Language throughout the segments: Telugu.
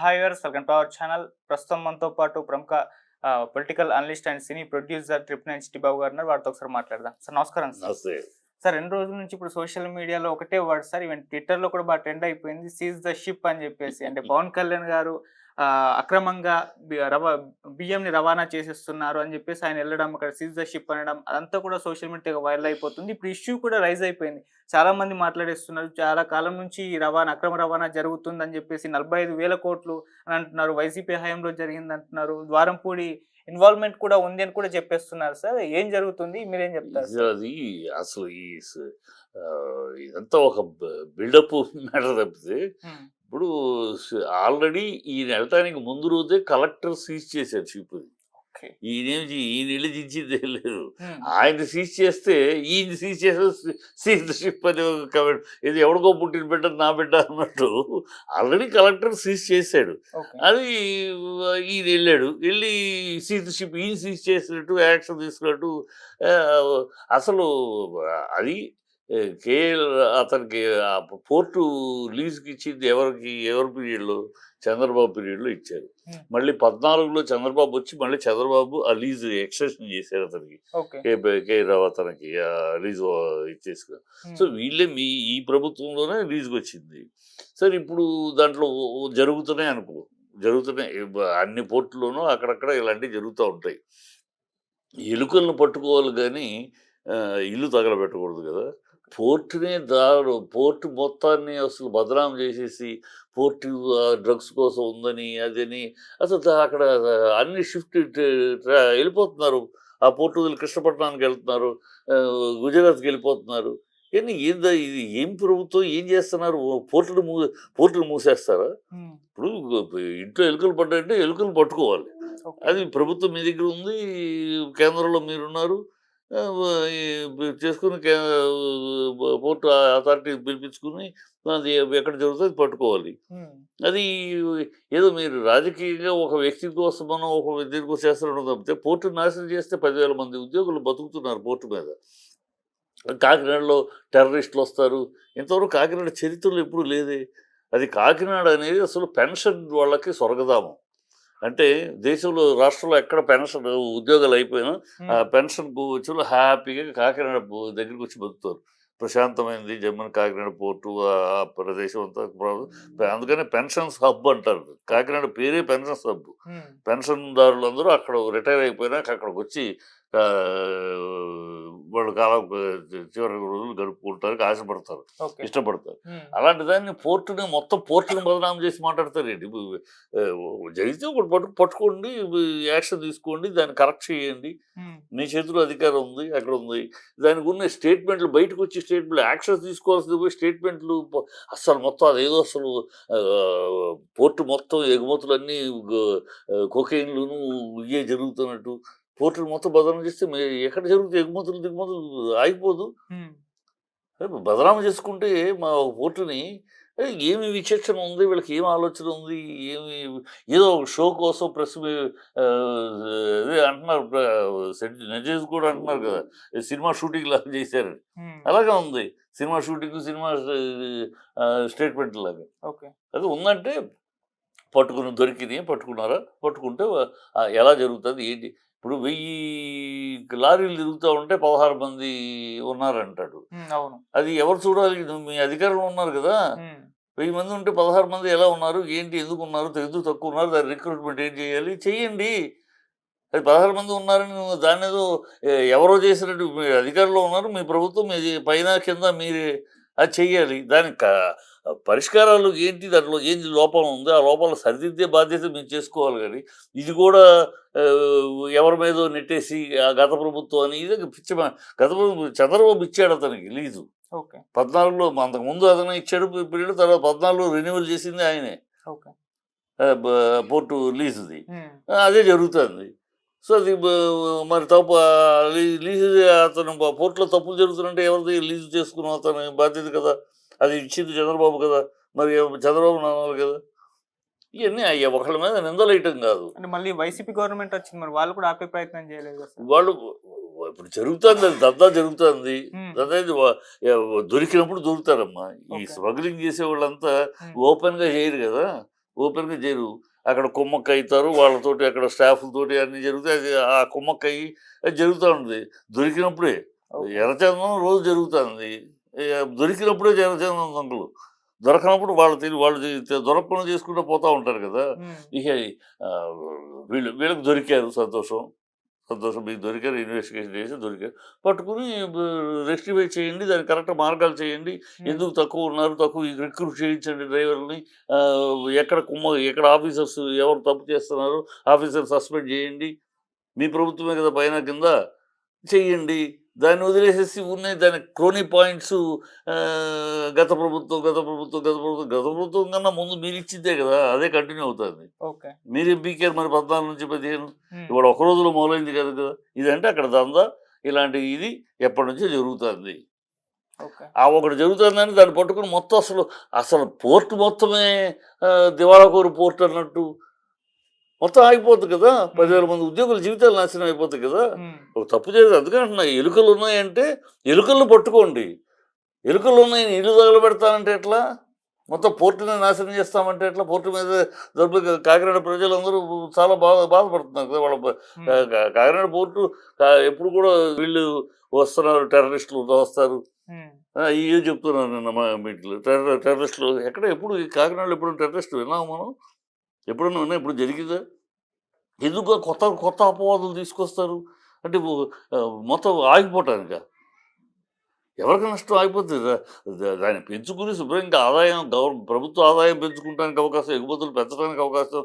Hi viewers, welcome to our channel. ప్రస్తుతం మనతో పాటు ప్రముఖ political analyst and cine producer ట్రిప్నెన్ చిట్టిబాబు గారు ఉన్నారు. వారితో ఒకసారి మాట్లాడదాం. సార్ నమస్కారం. నమస్తే. సార్ 2 రోజుల నుంచి ఇప్పుడు సోషల్ మీడియాలో ఒకటే వర్డ్ సార్, ఈవెన్ ట్విట్టర్లో కూడా బాగా ట్రెండ్ అయిపోయింది, సీజ్ ద షిప్ అని చెప్పేసి. అంటే పవన్ కళ్యాణ్ గారు అక్రమంగా బియ్యంని రవాణా చేసేస్తున్నారు అని చెప్పేసి ఆయన వెళ్ళడం, అక్కడ సీజ్ ద షిప్ అనడం, అదంతా కూడా సోషల్ మీడియా వైరల్ అయిపోతుంది. ఇప్పుడు ఇష్యూ కూడా రైజ్ అయిపోయింది. చాలా మంది మాట్లాడేస్తున్నారు, చాలా కాలం నుంచి ఈ అక్రమ రవాణా జరుగుతుందని చెప్పేసి 45,000 కోట్లు అని అంటున్నారు, వైసీపీ హయాంలో జరిగింది అంటున్నారు, ద్వారంపూడి ఇన్వాల్వ్మెంట్ కూడా ఉంది అని కూడా చెప్పేస్తున్నారు. సార్ ఏం జరుగుతుంది, మీరేం చెప్తారు? అది అసలు ఇదంతా ఒక బిల్డప్ మ్యాటర్ తప్పితే, ఇప్పుడు ఆల్రెడీ ఈయన వెళ్ళటానికి ముందు రోజే కలెక్టర్ సీజ్ చేశారు షిప్. ఈయన వెళ్ళి దించింది లేదు, ఆయన సీజ్ చేస్తే ఈయన సీజ్ చేస్తే సీజ్ షిప్ అని ఇది ఎవరికో పుట్టిన బిడ్డ నా బిడ్డ అన్నట్టు ఆల్రెడీ కలెక్టర్ సీజ్ చేశాడు. అది ఈయన వెళ్ళి సీజ్ షిప్ ఈయన సీజ్ చేసినట్టు యాక్షన్ తీసుకున్నట్టు. అసలు అది కేఎల్ అతనికి పోర్టు లీజుకి ఇచ్చింది ఎవరి పీరియడ్లో? చంద్రబాబు పీరియడ్లో ఇచ్చారు. మళ్ళీ 14లో చంద్రబాబు వచ్చి మళ్ళీ చంద్రబాబు ఆ లీజు ఎక్స్టెన్షన్ చేశారు అతనికి, కే రావు అతనికి లీజు ఇచ్చేసుకుని. సో వీళ్ళే ఈ ప్రభుత్వంలోనే లీజుకి వచ్చింది. సరే, ఇప్పుడు దాంట్లో జరుగుతున్నాయి అన్ని పోర్టుల్లోనూ అక్కడక్కడ ఇలాంటివి జరుగుతూ ఉంటాయి. ఎలుకలను పట్టుకోవాలి కానీ ఇల్లు తగలబెట్టకూడదు కదా. పోర్టు మొత్తాన్ని అసలు బదనాం చేసేసి పోర్టు డ్రగ్స్ కోసం ఉందని అదని అసలు అక్కడ అన్ని షిఫ్ట్ వెళ్ళిపోతున్నారు. ఆ పోర్టు వదిలి కృష్ణపట్నానికి వెళ్తున్నారు, గుజరాత్కి వెళ్ళిపోతున్నారు. కానీ ఇది ఏం ప్రభుత్వం ఏం చేస్తున్నారు? పోర్టును మూసేస్తారా? ఇప్పుడు ఇంట్లో ఎలుకలు పడ్డాయంటే ఎలుకలు పట్టుకోవాలి. అది ప్రభుత్వం మీ దగ్గర ఉంది, కేంద్రంలో మీరున్నారు, చేసుకుని పోర్టు అథారిటీ పిలిపించుకుని అది ఎక్కడ జరుగుతుంది పట్టుకోవాలి. అది ఏదో మీరు రాజకీయంగా ఒక వ్యక్తి కోసమనో ఒక దీనికోసం చేస్తారో తప్పితే పోర్టు నాశనం చేస్తే 10,000 మంది ఉద్యోగులు బతుకుతున్నారు పోర్టు మీద. కాకినాడలో టెర్రరిస్టులు వస్తారు. ఇంతవరకు కాకినాడ చరిత్రలో ఎప్పుడు లేదే. అది కాకినాడ అనేది అసలు పెన్షన్ వాళ్ళకి స్వర్గధామం. అంటే దేశంలో రాష్ట్రంలో ఎక్కడ పెన్షన్ ఉద్యోగాలు అయిపోయినా ఆ పెన్షన్కు వచ్చి హ్యాపీగా కాకినాడ దగ్గరికి వచ్చి బతుకుతారు. ప్రశాంతమైనది జమ్మన్ కాకినాడ పోర్టు ఆ ప్రదేశం అంతా. అందుకనే పెన్షన్స్ హబ్ అంటారు. కాకినాడ పేరే పెన్షన్స్ హబ్. పెన్షన్దారులు అందరూ అక్కడ రిటైర్ అయిపోయినాక అక్కడికి వచ్చి వాళ్ళు కాలం చివరి రోజులు గడుపుకుంటానికి ఆశపడతారు, ఇష్టపడతారు. అలాంటి దాన్ని మొత్తం పోర్టుని బదనాం చేసి మాట్లాడతారండి. జరిగితే ఒకటి పట్టుకోండి, యాక్షన్ తీసుకోండి, దాన్ని కరెక్ట్ చేయండి, మీ చేతిలో అధికారం ఉంది, అక్కడ ఉంది. దానికి ఉన్న స్టేట్మెంట్లు బయటకు వచ్చి స్టేట్మెంట్లు యాక్షన్స్ తీసుకోవాల్సింది పోయి స్టేట్మెంట్లు అస్సలు మొత్తం అదేదో అసలు పోర్టు మొత్తం ఎగుమతులన్నీ కొకైన్లును ఇవే జరుగుతున్నట్టు పోర్టులు మొత్తం బదనాం చేస్తే ఎక్కడ జరుగుతాయి ఎగుమతులు దిగుమతులు ఆగిపోదు. బదనాం చేసుకుంటే మా పోర్టుని ఏమి విచక్షణ ఉంది, వీళ్ళకి ఏం ఆలోచన ఉంది, ఏదో షో కోసం ప్రెస్ అదే అంటున్నారు, నజేజ్ కూడా అంటున్నారు కదా సినిమా షూటింగ్ లాగా చేశారు. అలాగే ఉంది సినిమా షూటింగ్, సినిమా స్టేట్మెంట్ లాగా. అది ఉందంటే పట్టుకున్నారా, పట్టుకుంటే ఎలా జరుగుతుంది ఏంటి? ఇప్పుడు 1000 లారీలు తిరుగుతూ ఉంటే 16 మంది ఉన్నారంటాడు. అది ఎవరు చూడాలి? మీ అధికారంలో ఉన్నారు కదా. 1000 మంది ఉంటే 16 మంది ఎలా ఉన్నారు, ఏంటి, ఎందుకు ఉన్నారు, ఎందుకు తక్కువ ఉన్నారు, దాని రిక్రూట్మెంట్ ఏం చేయాలి, చెయ్యండి. అది 16 మంది ఉన్నారని దాన్ని ఏదో ఎవరో చేసినట్టు మీ అధికారంలో ఉన్నారు, మీ ప్రభుత్వం మీ పైన కింద మీరే అది చెయ్యాలి. దానికి పరిష్కారాలు ఏంటి, దాంట్లో ఏంటి లోపం ఉంది, ఆ లోపాలు సరిదిద్దే బాధ్యత మేము చేసుకోవాలి. కానీ ఇది కూడా ఎవరి మీదో నెట్టేసి ఆ గత ప్రభుత్వం అని ఇది పిచ్చి. గత ప్రభుత్వం చంద్రబాబు ఇచ్చాడు అతనికి లీజు 14లో, అంతకుముందు అతను ఇచ్చాడు పీరియడ్, తర్వాత 14లో రెన్యువల్ చేసింది ఆయనే పోర్టు లీజుది. అదే జరుగుతుంది. సో అది మరి తప్పు లీజు, అతను పోర్టులో తప్పులు జరుగుతుందంటే ఎవరిది లీజు చేసుకున్న అతని బాధ్యత కదా. అది ఇచ్చింది చంద్రబాబు కదా, మరి చంద్రబాబు నానాలి కదా. ఇవన్నీ ఒకళ్ళ మీద నిందలేయటం కాదు. మళ్ళీ వైసీపీ గవర్నమెంట్ వచ్చింది, మరి వాళ్ళు కూడా ఆపే ప్రయత్నం చేయలేదు. వాళ్ళు ఇప్పుడు జరుగుతుంది, అది దద్దా జరుగుతుంది. దొరికినప్పుడు దొరుకుతారమ్మా. ఈ స్మగ్లింగ్ చేసే వాళ్ళంతా ఓపెన్ గా చేయరు కదా. ఓపెన్గా చేయరు. అక్కడ కుమ్మక్క అవుతారు వాళ్ళతోటి, అక్కడ స్టాఫ్లతోటి అన్నీ జరుగుతాయి. అది ఆ కుమ్మక్క అయ్యి అది జరుగుతూ ఉంటుంది దొరికినప్పుడే. ఎర్రచందనం రోజు జరుగుతుంది. దొరికినప్పుడే ఎర్రచందనం దొంగలు, దొరకనప్పుడు వాళ్ళు దొరకకుండా చేసుకుంటూ పోతూ ఉంటారు కదా. ఇక ఆ, వీళ్ళకి దొరికారు, సంతోషం సంతోషం, మీకు దొరికారు, ఇన్వెస్టిగేషన్ చేసి దొరికారు, పట్టుకుని రెస్టిఫై చేయండి, దానికి కరెక్ట్ మార్గాలు చేయండి, ఎందుకు తక్కువ ఉన్నారు, తక్కువ రిక్రూట్ చేయించండి డ్రైవర్ని, ఎక్కడ ఆఫీసర్స్ ఎవరు తప్పు చేస్తున్నారు, ఆఫీసర్ సస్పెండ్ చేయండి, మీ ప్రభుత్వమే కదా పైన కింద, చెయ్యండి. దాన్ని వదిలేసేసి ఉన్నాయి దాని క్రోనీ పాయింట్స్. గత ప్రభుత్వం గత ప్రభుత్వం గత ప్రభుత్వం గత ప్రభుత్వం కన్నా ముందు మీరు ఇచ్చిందే కదా, అదే కంటిన్యూ అవుతుంది. మీరేం పీకారు మరి 14 నుంచి 15? ఇవాళ ఒక రోజులో మొదలైంది కదా కదా. ఇదంటే అక్కడ దందా, ఇలాంటి ఇది ఎప్పటి నుంచో జరుగుతుంది. ఆ ఒకటి జరుగుతుందని దాన్ని పట్టుకుని మొత్తం అసలు పోర్టు మొత్తమే దివాళా కోరు పోర్టు అన్నట్టు మొత్తం ఆగిపోతుంది కదా. 10,000 మంది ఉద్యోగుల జీవితాలు నాశనం అయిపోతాయి కదా. ఒక తప్పు చేయదు. అందుకని అంటున్నా, ఎలుకలు ఉన్నాయంటే ఎలుకలను పట్టుకోండి. ఎలుకలు ఉన్నాయని ఇల్లు తగలబెడతానంటే ఎట్లా, మొత్తం పోర్టుని నాశనం చేస్తామంటే ఎట్లా. పోర్టు మీద కాకినాడ ప్రజలందరూ చాలా బాధపడుతున్నారు కదా. వాళ్ళ కాకినాడ పోర్టు ఎప్పుడు కూడా వీళ్ళు వస్తున్నారు, టెర్రరిస్టులు వస్తారు, ఇవే చెప్తున్నారు నిన్న మా మీటింగ్లో. టెర్రరిస్టులు ఎప్పుడు కాకినాడలో ఎప్పుడు టెర్రరిస్టులు విన్నాము మనం? ఎప్పుడన్నా ఉన్నా? ఎప్పుడు జరిగిందా? ఎందుకు కొత్త కొత్త అపవాదులు తీసుకొస్తారు అంటే మొత్తం ఆగిపోవటానిక? ఎవరికి నష్టం ఆగిపోతుంది. దాన్ని పెంచుకుని శుభ్రంగా ఆదాయం, ప్రభుత్వ ఆదాయం పెంచుకోవడానికి అవకాశం, ఎగుమతులు పెంచడానికి అవకాశం,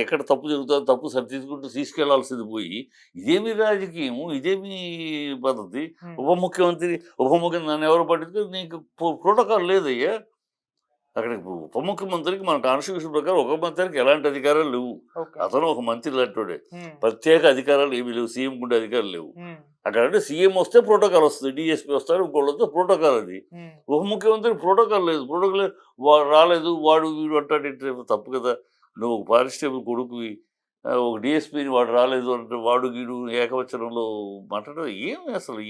ఎక్కడ తప్పు జరుగుతుందో తప్పు తీసుకెళ్లాల్సింది పోయి ఇదేమి రాజకీయము, ఇదేమి పద్ధతి? ఉప ముఖ్యమంత్రి నన్ను ఎవరు పట్టించుకో, నీకు ప్రోటోకాల్ లేదయ్యా. అక్కడ ఉప ముఖ్యమంత్రికి మన కాన్స్టిట్యూషన్ ప్రకారం ఒక మంత్రికి ఎలాంటి అధికారాలు లేవు. అతను ఒక మంత్రి లాంటి ప్రత్యేక అధికారాలు ఏమీ లేవు. సీఎం ఉండే అధికారాలు లేవు. అక్కడ అంటే సీఎం వస్తే ప్రోటోకాల్ వస్తుంది, డిఎస్పీ వస్తారు, ఇంకోళ్ళతో ప్రోటోకాల్. అది ఉప ముఖ్యమంత్రికి ప్రోటోకాల్ లేదు. ప్రోటోకాల్ వాడు రాలేదు, వాడు వీడు అంటాడు, తప్పు కదా. నువ్వు ఒక కానిస్టేబుల్ కొడుకువి, ఒక డిఎస్పీని వాడు రాలేదు అంటే వాడు గీడు ఏకవచనంలో మాట్లాడడం ఏమి అసలు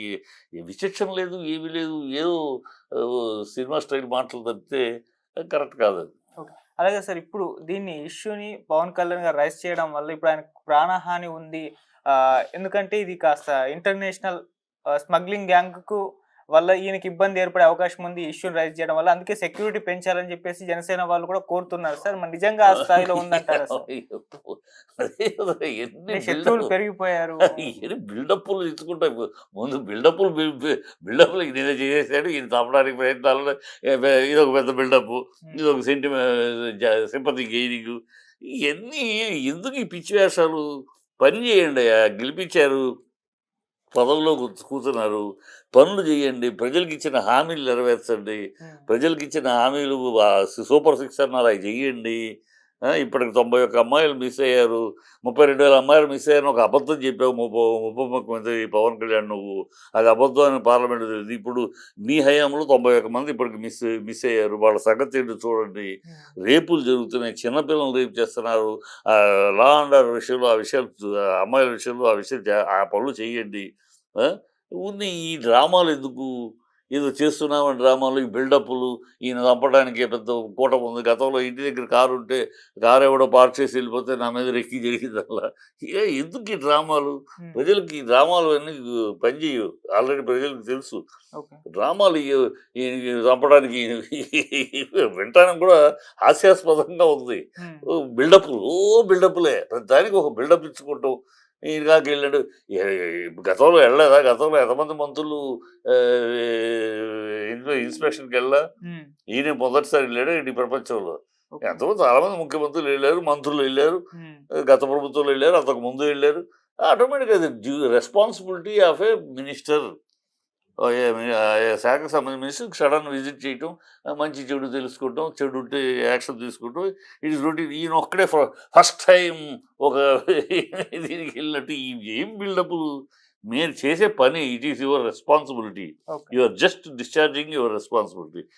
విచక్షణ లేదు, ఏమీ లేదు. ఏదో సినిమా స్టైల్ మాటలు తప్పితే కరెక్ట్ కాదు అది. అలాగే సార్, ఇప్పుడు దీన్ని ఇష్యూని పవన్ కళ్యాణ్ గారు రైజ్ చేయడం వల్ల ఇప్పుడు ఆయన ప్రాణహాని ఉంది. ఎందుకంటే ఇది కాస్త ఇంటర్నేషనల్ స్మగ్లింగ్ గ్యాంగ్ కు వల్ల ఈయనకి ఇబ్బంది ఏర్పడే అవకాశం ఉంది ఇష్యూని రైజ్ చేయడం వల్ల. అందుకే సెక్యూరిటీ పెంచాలని చెప్పేసి జనసేన వాళ్ళు కూడా కోరుతున్నారు సార్. మరి నిజంగా ఆ స్థాయిలో ఉందంటారా సార్? శత్రువులు పెరిగిపోయారు, బిల్డప్లు ఇచ్చుకుంటా. ముందు బిల్డప్లు నేను చేసేసాడు, ఈయన తప్పడానికి ప్రయత్నాలు, ఇది ఒక పెద్ద బిల్డప్, ఇది ఒక సింపతి గెయినింగ్. ఇవన్నీ ఎందుకు ఈ పిచ్చి వేషాలు? పని చేయండి, గెలిపించారు, పదవిలో కూర్చున్నారు, పనులు చేయండి, ప్రజలకు ఇచ్చిన హామీలు నెరవేర్చండి, ప్రజలకు ఇచ్చిన హామీలు సూపర్ 6 అన్నారు, అవి చెయ్యండి. ఇప్పటికి 91 అమ్మాయిలు మిస్ అయ్యారు, 32,000 అమ్మాయిలు మిస్ అయ్యారని ఒక అబద్ధం చెప్పావు ఉప ముఖ్యమంత్రి పవన్ కళ్యాణ్. నువ్వు అది అబద్ధం అని పార్లమెంట్ తెలియదు. ఇప్పుడు మీ హయాంలో 91 మంది ఇప్పటికి మిస్ అయ్యారు. వాళ్ళ సంగతి ఏంటో చూడండి. రేపులు జరుగుతున్నాయి, చిన్నపిల్లలు రేపు చేస్తున్నారు. లా అండ్ ఆర్డర్ విషయంలో ఆ విషయాలు, అమ్మాయిల విషయంలో ఆ పనులు చేయండి. ఉన్న ఈ డ్రామాలు ఎందుకు? ఏదో చేస్తున్నామని డ్రామాలు, ఈ బిల్డప్లు, ఈయన చంపడానికి పెద్ద కూటమి ఉంది. గతంలో ఇంటి దగ్గర కారు ఉంటే కారు ఎవడో పార్క్ చేసి వెళ్ళిపోతే నా మీద రెక్కి జరిగిందల్లా. ఎందుకు ఈ డ్రామాలు? ప్రజలకి ఈ డ్రామాలు అన్నీ పనిచేయవు. ఆల్రెడీ ప్రజలకు తెలుసు. డ్రామాలు చంపడానికి వింటానికి కూడా హాస్యాస్పదంగా ఉంది. బిల్డప్లే, దానికి ఒక బిల్డప్ ఇచ్చుకుంటాం. ఈయనకాకి వెళ్ళాడు. గతంలో వెళ్ళలేదా? గతంలో ఎంతమంది మంత్రులు ఇన్స్పెక్షన్కి వెళ్ళా? ఈయన మొదటిసారి వెళ్ళాడు ఈ ప్రపంచంలో. ఎంతమంది చాలా మంది ముఖ్యమంత్రులు వెళ్ళారు, మంత్రులు వెళ్ళారు, గత ప్రభుత్వంలో వెళ్ళారు, అంతకు ముందు వెళ్ళారు. ఆటోమేటిక్గా అది రెస్పాన్సిబిలిటీ ఆఫ్ ఏ మినిస్టర్. శాఖకు సంబంధించిన మినిస్టర్ సడన్ విజిట్ చేయటం, మంచి చెడు తెలుసుకోవటం, చెడు ఉంటే యాక్షన్ తీసుకుంటాం. It is routine. ఈయన ఒక్కడే ఫస్ట్ టైం ఒక దీనికి వెళ్ళినట్టు ఏం బిల్డప్లు? మీరు చేసే పని, it is your responsibility. You are just discharging your responsibility.